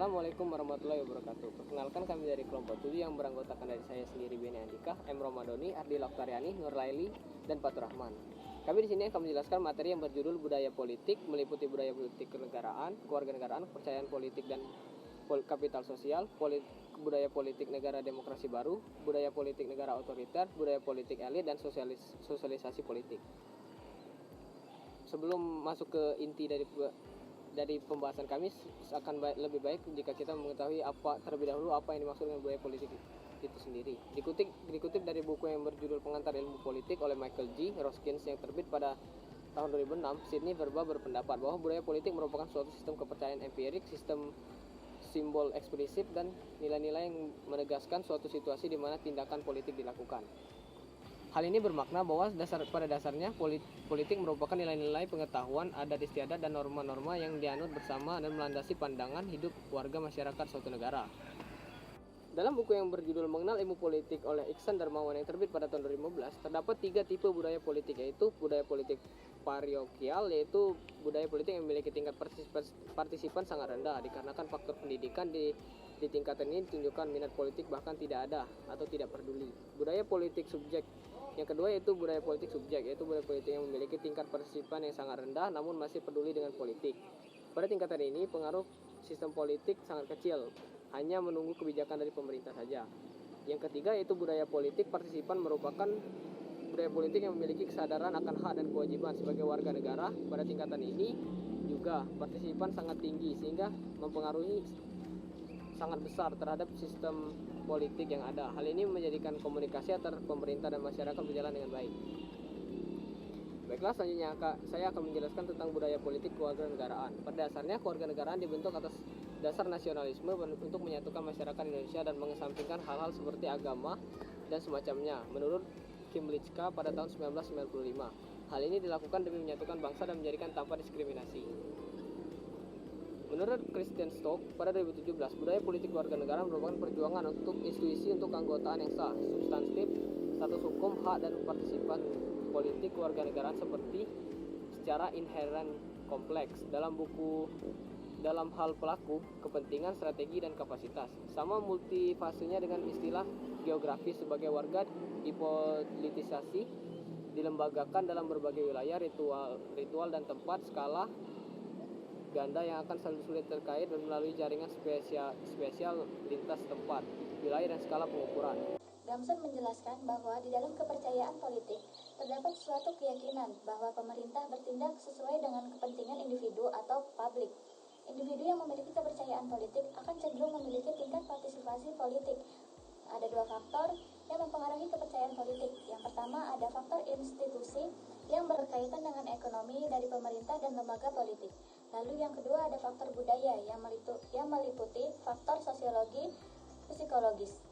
Assalamualaikum warahmatullahi wabarakatuh. Perkenalkan, kami dari kelompok 7 yang beranggotakan dari saya sendiri, Beni Andika, M. Romadoni, Ardi Laktariani, Nur Laili, dan Fatur Rahman. Kami di sini akan menjelaskan materi yang berjudul budaya politik, meliputi budaya politik kenegaraan, kewarganegaraan, kepercayaan politik dan kapital sosial, budaya politik negara demokrasi baru, budaya politik negara otoriter, budaya politik elit, dan sosialisasi politik. Sebelum masuk ke inti dari pembahasan kami, akan lebih baik jika kita mengetahui terlebih dahulu apa yang dimaksud dengan budaya politik itu sendiri. Dikutip dari buku yang berjudul Pengantar Ilmu Politik oleh Michael G. Roskins yang terbit pada tahun 2006, Sidney Verba berpendapat bahwa budaya politik merupakan suatu sistem kepercayaan empirik, sistem simbol eksplisit, dan nilai-nilai yang menegaskan suatu situasi di mana tindakan politik dilakukan. Hal ini bermakna bahwa pada dasarnya politik merupakan nilai-nilai pengetahuan, adat istiadat, dan norma-norma yang dianut bersama dan melandasi pandangan hidup warga masyarakat suatu negara. Dalam buku yang berjudul Mengenal Ilmu Politik oleh Iksan Darmawan yang terbit pada tahun 2015, terdapat 3 tipe budaya politik, yaitu budaya politik parokial, yaitu budaya politik yang memiliki tingkat partisipan sangat rendah dikarenakan faktor pendidikan di tingkatan ini ditunjukkan minat politik bahkan tidak ada atau tidak peduli. Budaya politik subjek yang kedua yaitu budaya politik subjek, yaitu budaya politik yang memiliki tingkat partisipan yang sangat rendah namun masih peduli dengan politik. Pada tingkatan ini pengaruh sistem politik sangat kecil, hanya menunggu kebijakan dari pemerintah saja. Yang ketiga yaitu budaya politik partisipan, merupakan budaya politik yang memiliki kesadaran akan hak dan kewajiban sebagai warga negara. Pada tingkatan ini juga partisipan sangat tinggi sehingga mempengaruhi sangat besar terhadap sistem politik yang ada. Hal ini menjadikan komunikasi antar pemerintah dan masyarakat berjalan dengan baik. Baiklah, selanjutnya saya akan menjelaskan tentang budaya politik kewarganegaraan. Pada dasarnya kewarganegaraan dibentuk atas dasar nasionalisme untuk menyatukan masyarakat Indonesia dan mengesampingkan hal-hal seperti agama dan semacamnya, menurut Kimlicka pada tahun 1995. Hal ini dilakukan demi menyatukan bangsa dan menjadikan tanpa diskriminasi. Menurut Christian Stock pada 2017, budaya politik kewarganegaraan merupakan perjuangan untuk institusi untuk keanggotaan yang sah, substantif, status hukum, hak, dan partisipan politik kewarganegaraan seperti secara inheren kompleks dalam hal pelaku, kepentingan, strategi, dan kapasitas. Sama multifasenya dengan istilah geografis sebagai warga dipolitisasi, dilembagakan dalam berbagai wilayah, ritual dan tempat, skala ganda yang akan selalu sulit terkait dan melalui jaringan spesial lintas tempat, wilayah, dan skala pengukuran. Damson menjelaskan bahwa di dalam kepercayaan politik terdapat suatu keyakinan bahwa pemerintah bertindak sesuai dengan kepentingan individu atau publik. Individu yang memiliki kepercayaan politik akan cenderung memiliki tingkat partisipasi politik. Ada 2 faktor yang mempengaruhi kepercayaan politik. Yang pertama ada faktor institusi yang berkaitan dengan ekonomi dari pemerintah dan lembaga politik. Lalu yang kedua ada faktor budaya yang meliputi faktor sosiologi, psikologis.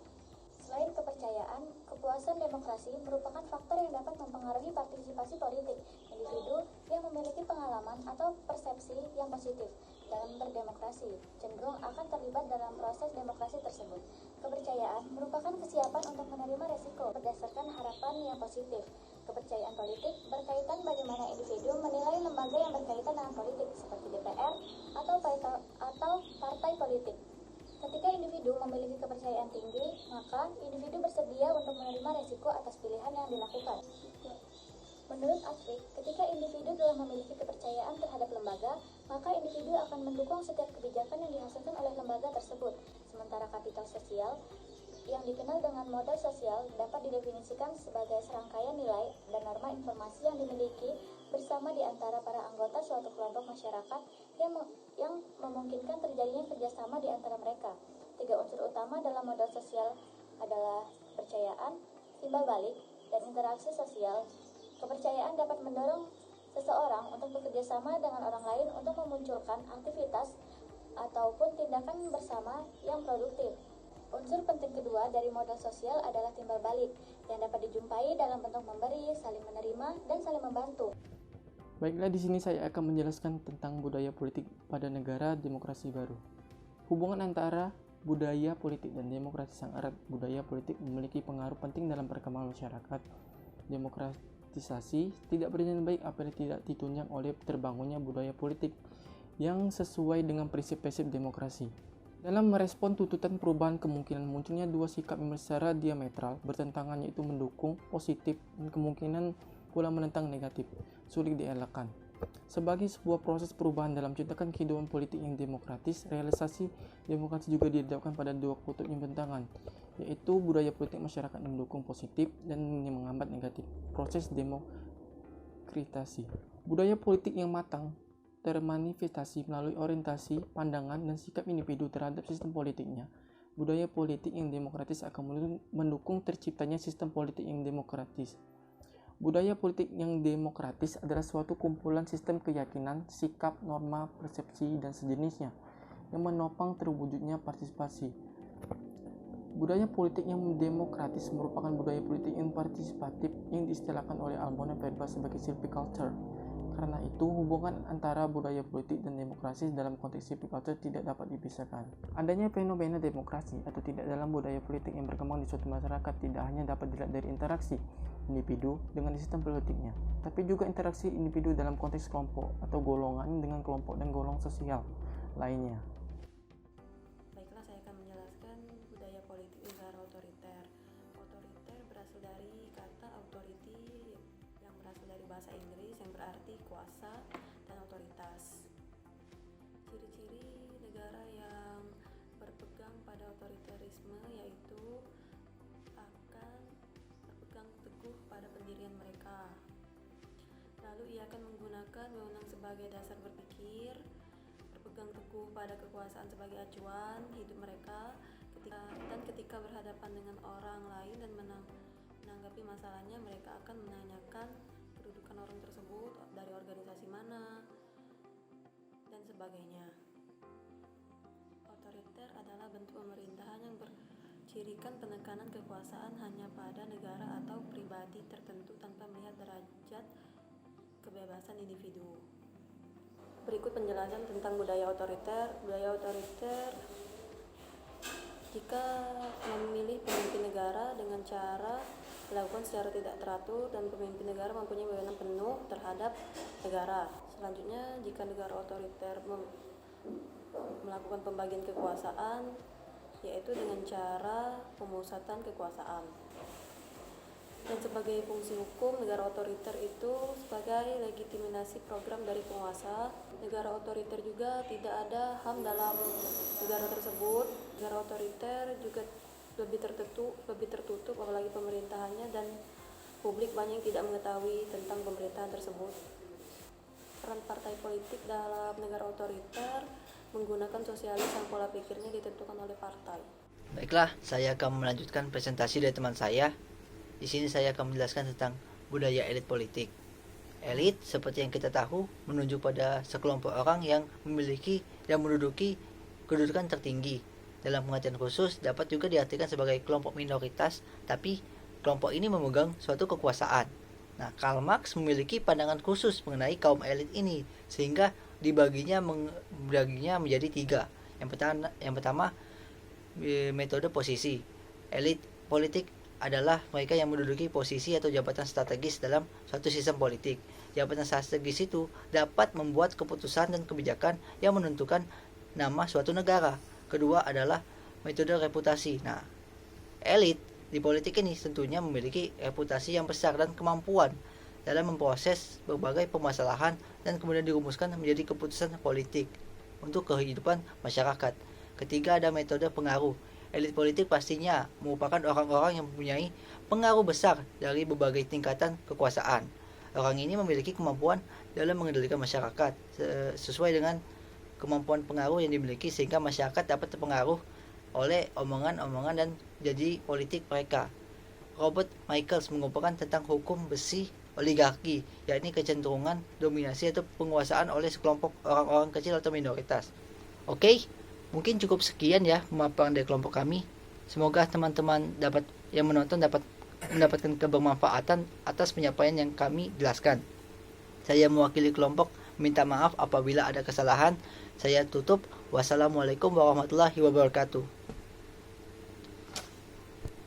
Selain kepercayaan, kepuasan demokrasi merupakan faktor yang dapat mempengaruhi partisipasi politik. Individu yang memiliki pengalaman atau persepsi yang positif dalam berdemokrasi cenderung akan terlibat dalam proses demokrasi tersebut. Kepercayaan merupakan kesiapan untuk menerima resiko berdasarkan harapan yang positif. Kepercayaan politik berkaitan bagaimana individu menilai lembaga yang berkaitan dengan politik seperti DPR atau partai politik. Ketika individu memiliki kepercayaan tinggi, maka individu bersedia untuk menerima resiko atas pilihan yang dilakukan. Menurut Atwig, ketika individu telah memiliki kepercayaan terhadap lembaga, maka individu akan mendukung setiap kebijakan yang dihasilkan oleh lembaga tersebut. Sementara kapital sosial yang dikenal dengan modal sosial dapat didefinisikan sebagai serangkaian nilai dan norma informasi yang dimiliki bersama di antara para anggota suatu kelompok masyarakat yang memungkinkan terjadinya kerjasama di antara mereka. 3 unsur utama dalam modal sosial adalah kepercayaan, timbal balik, dan interaksi sosial. Kepercayaan dapat mendorong seseorang untuk bekerjasama dengan orang lain untuk memunculkan aktivitas ataupun tindakan bersama yang produktif. Unsur penting kedua dari modal sosial adalah timbal balik yang dapat dijumpai dalam bentuk memberi, saling menerima, dan saling membantu. Baiklah, di sini saya akan menjelaskan tentang budaya politik pada negara demokrasi baru. Hubungan antara budaya politik dan demokrasi sangat erat. Budaya politik memiliki pengaruh penting dalam perkembangan masyarakat. Demokratisasi tidak berjalan baik apabila tidak ditunjang oleh terbangunnya budaya politik yang sesuai dengan prinsip-prinsip demokrasi. Dalam merespon tuntutan perubahan, kemungkinan munculnya dua sikap yang secara diametral bertentangan, yaitu mendukung positif dan kemungkinan pula menentang negatif, sulit dielakkan. Sebagai sebuah proses perubahan dalam menciptakan kehidupan politik yang demokratis, realisasi demokrasi juga dihadapkan pada dua kutub yang bertentangan, yaitu budaya politik masyarakat yang mendukung positif dan yang menghambat negatif, proses demokratisasi. Budaya politik yang matang termanifestasi melalui orientasi, pandangan, dan sikap individu terhadap sistem politiknya. Budaya politik yang demokratis akan mendukung terciptanya sistem politik yang demokratis. Budaya politik yang demokratis adalah suatu kumpulan sistem keyakinan, sikap, norma, persepsi, dan sejenisnya yang menopang terwujudnya partisipasi. Budaya politik yang demokratis merupakan budaya politik yang partisipatif yang diistilahkan oleh Almona Verbal sebagai civic culture. Karena itu, hubungan antara budaya politik dan demokrasi dalam konteks civic culture tidak dapat dipisahkan. Adanya fenomena demokrasi atau tidak dalam budaya politik yang berkembang di suatu masyarakat tidak hanya dapat dilihat dari interaksi individu dengan sistem politiknya, tapi juga interaksi individu dalam konteks kelompok atau golongan dengan kelompok dan golongan sosial lainnya. Baiklah, saya akan menjelaskan budaya politik negara otoriter. Otoriter berasal dari kata authority yang berasal dari bahasa Inggris yang berarti kuasa dan otoritas. Ciri-ciri negara yang berpegang pada otoriterisme yaitu akan berpegang teguh pada pendirian mereka. Lalu ia akan menggunakan wewenang sebagai dasar berpikir, berpegang teguh pada kekuasaan sebagai acuan hidup mereka ketika berhadapan dengan orang lain dan menanggapi masalahnya, mereka akan menanyakan kedudukan orang tersebut, dari organisasi mana, dan sebagainya. Otoriter adalah bentuk pemerintahan yang bercirikan penekanan kekuasaan hanya pada negara atau pribadi tertentu tanpa melihat derajat kebebasan individu. Berikut penjelasan tentang budaya otoriter. Budaya otoriter jika memilih pemimpin negara dengan cara dilakukan secara tidak teratur dan pemimpin negara mempunyai wewenang penuh terhadap negara. Selanjutnya, jika negara otoriter melakukan pembagian kekuasaan, yaitu dengan cara pemusatan kekuasaan. Dan sebagai fungsi hukum, negara otoriter itu sebagai legitimasi program dari penguasa. Negara otoriter juga tidak ada HAM dalam negara tersebut. Negara otoriter juga lebih tertutup, apalagi pemerintahannya, dan publik banyak yang tidak mengetahui tentang pemerintahan tersebut. Peran partai politik dalam negara otoriter menggunakan sosialis yang pola pikirnya ditentukan oleh partai. Baiklah, saya akan melanjutkan presentasi dari teman saya. Di sini saya akan menjelaskan tentang budaya elit politik. Elit, seperti yang kita tahu, menunjuk pada sekelompok orang yang memiliki dan menduduki kedudukan tertinggi. Dalam pengertian khusus, dapat juga diartikan sebagai kelompok minoritas, tapi kelompok ini memegang suatu kekuasaan. Nah, Karl Marx memiliki pandangan khusus mengenai kaum elit ini, sehingga dibaginya menjadi 3. Yang pertama, metode posisi. Elit politik adalah mereka yang menduduki posisi atau jabatan strategis dalam suatu sistem politik. Jabatan strategis itu dapat membuat keputusan dan kebijakan yang menentukan nama suatu negara. Kedua adalah metode reputasi. Nah, elit di politik ini tentunya memiliki reputasi yang besar dan kemampuan dalam memproses berbagai permasalahan dan kemudian dirumuskan menjadi keputusan politik untuk kehidupan masyarakat. Ketiga, ada metode pengaruh. Elit politik pastinya merupakan orang-orang yang mempunyai pengaruh besar dari berbagai tingkatan kekuasaan. Orang ini memiliki kemampuan dalam mengendalikan masyarakat sesuai dengan kemampuan pengaruh yang dimiliki, sehingga masyarakat dapat terpengaruh oleh omongan-omongan dan jadi politik mereka. Robert Michels mengumpulkan tentang hukum besi oligarki, yakni kecenderungan dominasi atau penguasaan oleh sekelompok orang-orang kecil atau minoritas. Oke, mungkin cukup sekian ya pemaparan dari kelompok kami. Semoga teman-teman yang menonton dapat mendapatkan kebermanfaatan atas penyampaian yang kami jelaskan. Saya mewakili kelompok minta maaf apabila ada kesalahan. Saya tutup. Wassalamualaikum warahmatullahi wabarakatuh.